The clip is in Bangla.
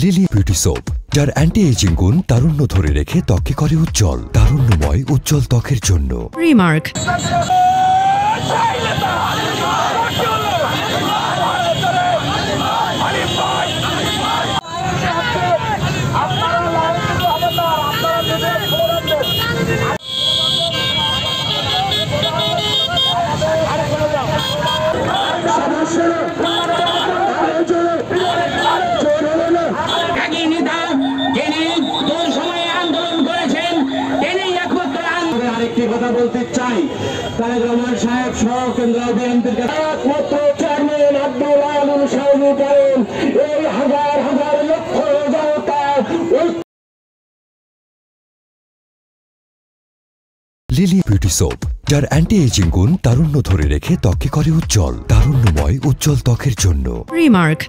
লিলি বিউটি সোপ, যার অ্যান্টি এজিং গুণ তারুণ্য ধরে রেখে ত্বকে করে উজ্জ্বল। তারুণ্যময় উজ্জ্বল ত্বকের জন্য রিমার্ক। আরেকটি কথা বলতে চাই, তারেক রহমান সাহেব সহ কেন্দ্রীয় বিএনপির একমাত্র চেয়ারম্যান আব্দুল আলম সাহেব করেন এই হাজার হাজার লক্ষ জনতা। লিলি বিউটি সোপ, যার অ্যান্টি এজিং গুণ তারুণ্য ধরে রেখে ত্বকে করে উজ্জ্বল। তারুণ্যময় উজ্জ্বল ত্বকের জন্য রিমার্ক।